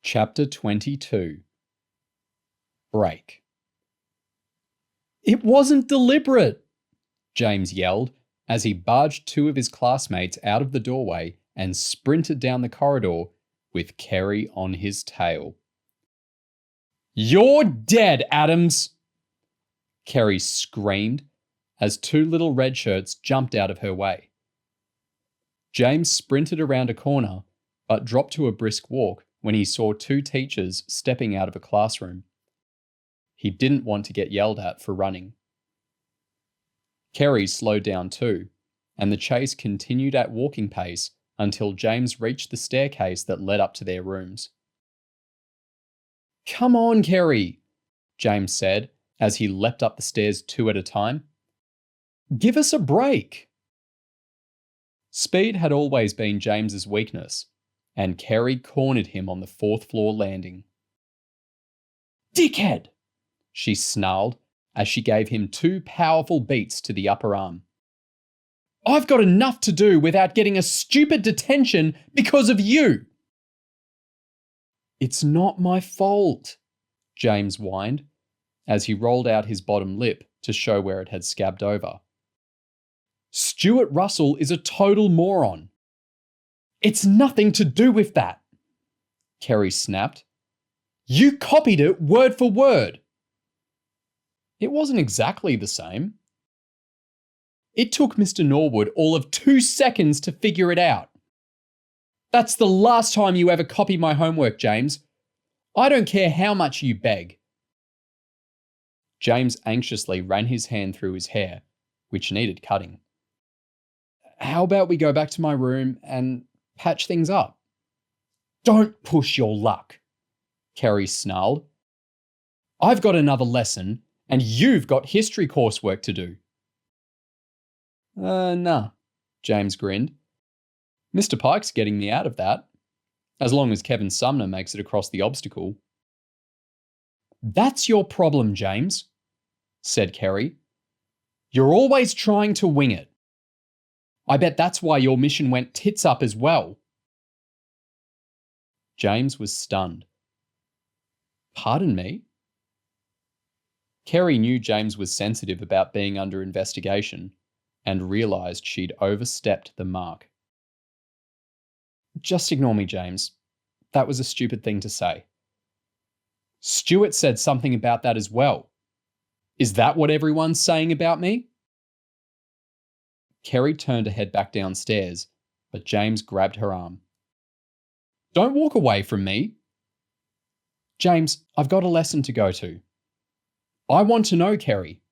Chapter 22. Break. "It wasn't deliberate!" James yelled as he barged two of his classmates out of the doorway and sprinted down the corridor with Kerry on his tail. "You're dead, Adams!" Kerry screamed as two little red shirts jumped out of her way. James sprinted around a corner but dropped to a brisk walk when he saw two teachers stepping out of a classroom. He didn't want to get yelled at for running. Kerry slowed down too, and the chase continued at walking pace until James reached the staircase that led up to their rooms. "Come on, Kerry," James said as he leapt up the stairs two at a time. "Give us a break." Speed had always been James's weakness, and Kerry cornered him on the fourth-floor landing. "Dickhead!" she snarled as she gave him two powerful beats to the upper arm. "I've got enough to do without getting a stupid detention because of you!" "It's not my fault," James whined as he rolled out his bottom lip to show where it had scabbed over. "Stuart Russell is a total moron." "It's nothing to do with that," Kerry snapped. "You copied it word for word." "It wasn't exactly the same." "It took Mr. Norwood all of 2 seconds to figure it out." "That's the last time you ever copy my homework, James. I don't care how much you beg." James anxiously ran his hand through his hair, which needed cutting. "How about we go back to my room and patch things up?" "Don't push your luck," Kerry snarled. "I've got another lesson, and you've got history coursework to do." Nah," James grinned. "Mr. Pike's getting me out of that, as long as Kevin Sumner makes it across the obstacle." "That's your problem, James," said Kerry. "You're always trying to wing it. I bet that's why your mission went tits up as well." James was stunned. "Pardon me?" Kerry knew James was sensitive about being under investigation and realised she'd overstepped the mark. "Just ignore me, James. That was a stupid thing to say." "Stuart said something about that as well. Is that what everyone's saying about me?" Kerry turned to head back downstairs, but James grabbed her arm. "Don't walk away from me." "James, I've got a lesson to go to." "I want to know, Kerry."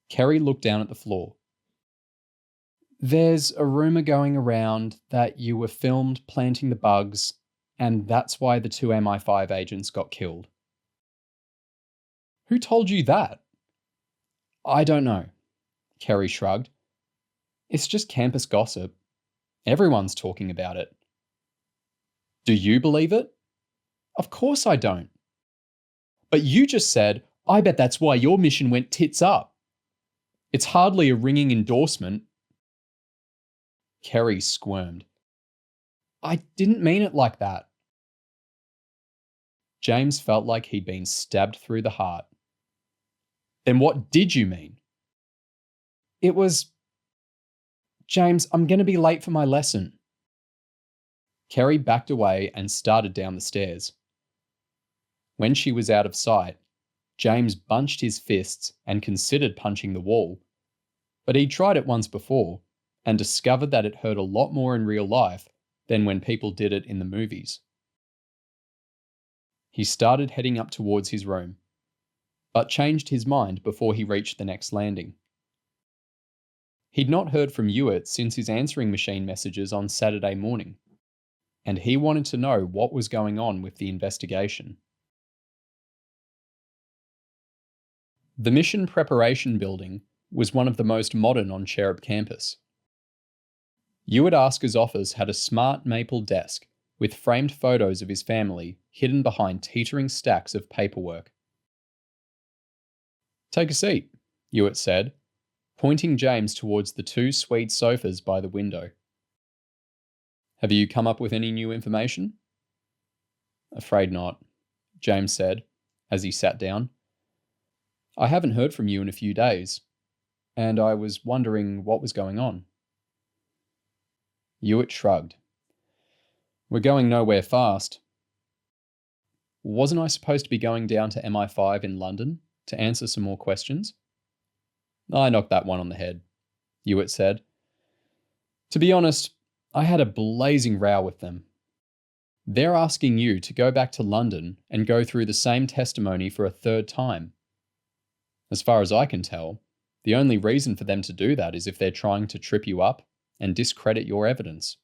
Kerry looked down at the floor. "There's a rumour going around that you were filmed planting the bugs, and that's why the two MI5 agents got killed." "Who told you that?" "I don't know," Kerry shrugged. "It's just campus gossip. Everyone's talking about it." "Do you believe it?" "Of course I don't." "But you just said, 'I bet that's why your mission went tits up.' It's hardly a ringing endorsement." Kerry squirmed. "I didn't mean it like that." James felt like he'd been stabbed through the heart. "Then what did you mean?" "It was... James, I'm going to be late for my lesson." Kerry backed away and started down the stairs. When she was out of sight, James bunched his fists and considered punching the wall, but he'd tried it once before and discovered that it hurt a lot more in real life than when people did it in the movies. He started heading up towards his room, but changed his mind before he reached the next landing. He'd not heard from Yout since his answering machine messages on Saturday morning, and he wanted to know what was going on with the investigation. The Mission Preparation Building was one of the most modern on Cherub campus. Yout Asker's office had a smart maple desk with framed photos of his family hidden behind teetering stacks of paperwork. "Take a seat," Yout said, pointing James towards the two suite sofas by the window. "Have you come up with any new information?" Afraid not, James said, as he sat down. I haven't heard from you in a few days, and I was wondering what was going on. Yout shrugged. We're going nowhere fast. Wasn't I supposed to be going down to MI5 in London to answer some more questions? I knocked that one on the head, Yout said. To be honest, I had a blazing row with them. They're asking you to go back to London and go through the same testimony for a third time. As far as I can tell, the only reason for them to do that is if they're trying to trip you up and discredit your evidence.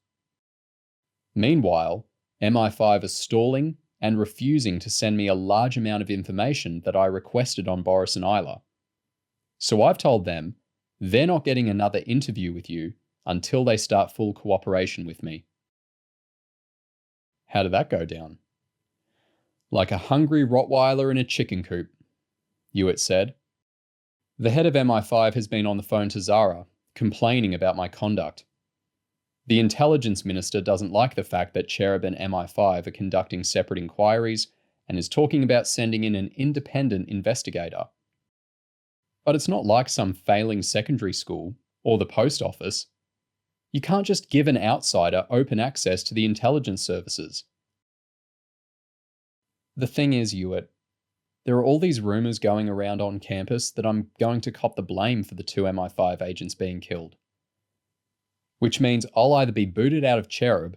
Meanwhile, MI5 are stalling and refusing to send me a large amount of information that I requested on Boris and Isla. So I've told them they're not getting another interview with you until they start full cooperation with me. How did that go down? Like a hungry Rottweiler in a chicken coop, Yout said. The head of MI5 has been on the phone to Zara, complaining about my conduct. The intelligence minister doesn't like the fact that Cherub and MI5 are conducting separate inquiries and is talking about sending in an independent investigator. But it's not like some failing secondary school or the post office. You can't just give an outsider open access to the intelligence services. The thing is, Yout, there are all these rumours going around on campus that I'm going to cop the blame for the 2 MI5 agents being killed. Which means I'll either be booted out of Cherub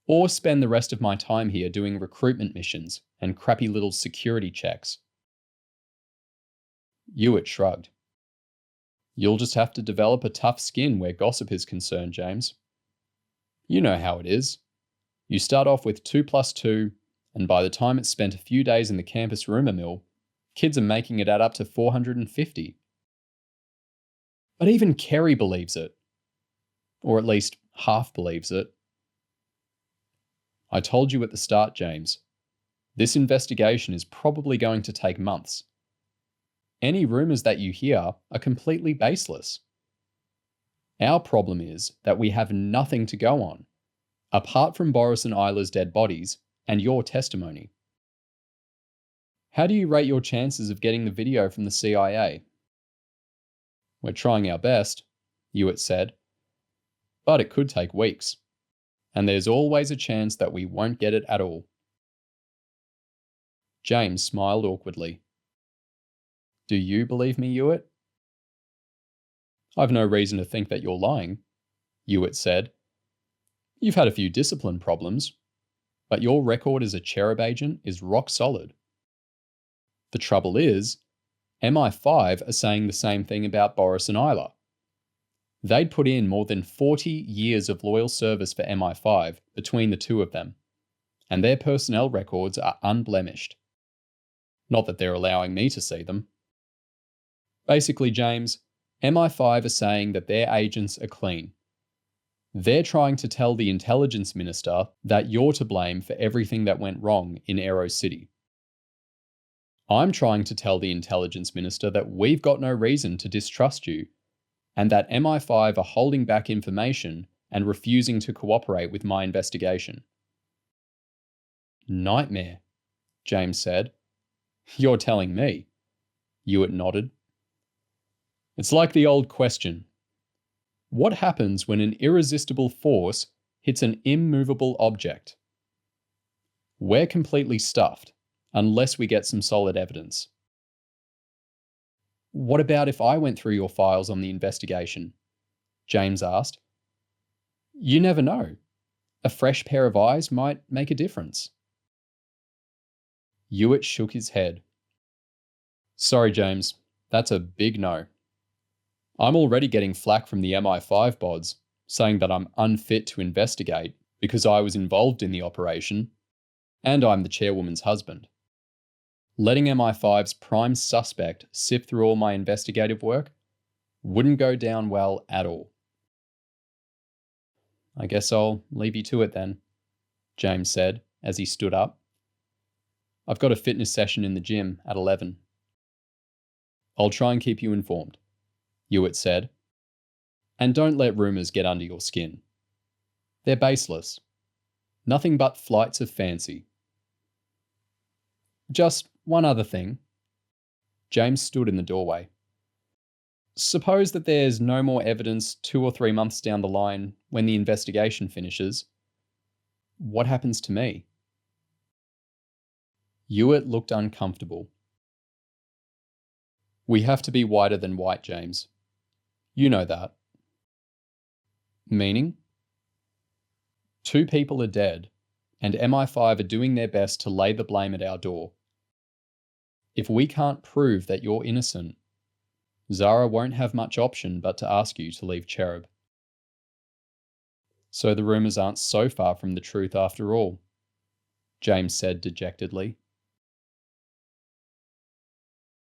or spend the rest of my time here doing recruitment missions and crappy little security checks. Yout shrugged. You'll just have to develop a tough skin where gossip is concerned, James. You know how it is. You start off with 2 + 2, and by the time it's spent a few days in the campus rumour mill, kids are making it add up to 450. But even Kerry believes it. Or at least half believes it. I told you at the start, James. This investigation is probably going to take months. Any rumours that you hear are completely baseless. Our problem is that we have nothing to go on, apart from Boris and Isla's dead bodies and your testimony. How do you rate your chances of getting the video from the CIA? We're trying our best, Yout said. But it could take weeks. And there's always a chance that we won't get it at all. James smiled awkwardly. Do you believe me, Yout? I've no reason to think that you're lying, Yout said. You've had a few discipline problems, but your record as a Cherub agent is rock solid. The trouble is, MI5 are saying the same thing about Boris and Isla. They'd put in more than 40 years of loyal service for MI5 between the two of them, and their personnel records are unblemished. Not that they're allowing me to see them. Basically, James, MI5 are saying that their agents are clean. They're trying to tell the intelligence minister that you're to blame for everything that went wrong in Aero City. I'm trying to tell the intelligence minister that we've got no reason to distrust you, and that MI5 are holding back information and refusing to cooperate with my investigation. Nightmare, James said. You're telling me. Yout nodded. It's like the old question. What happens when an irresistible force hits an immovable object? We're completely stuffed, unless we get some solid evidence. What about if I went through your files on the investigation? James asked. You never know. A fresh pair of eyes might make a difference. Yout shook his head. Sorry, James. That's a big no. I'm already getting flack from the MI5 bods, saying that I'm unfit to investigate because I was involved in the operation, and I'm the chairwoman's husband. Letting MI5's prime suspect sift through all my investigative work wouldn't go down well at all. I guess I'll leave you to it then, James said as he stood up. I've got a fitness session in the gym at 11. I'll try and keep you informed, Yout said. And don't let rumours get under your skin. They're baseless. Nothing but flights of fancy. Just one other thing. James stood in the doorway. Suppose that there's no more evidence 2 or 3 months down the line when the investigation finishes. What happens to me? Yout looked uncomfortable. We have to be whiter than white, James. You know that. Meaning? 2 people are dead, and MI5 are doing their best to lay the blame at our door. If we can't prove that you're innocent, Zara won't have much option but to ask you to leave Cherub. So the rumours aren't so far from the truth after all, James said dejectedly.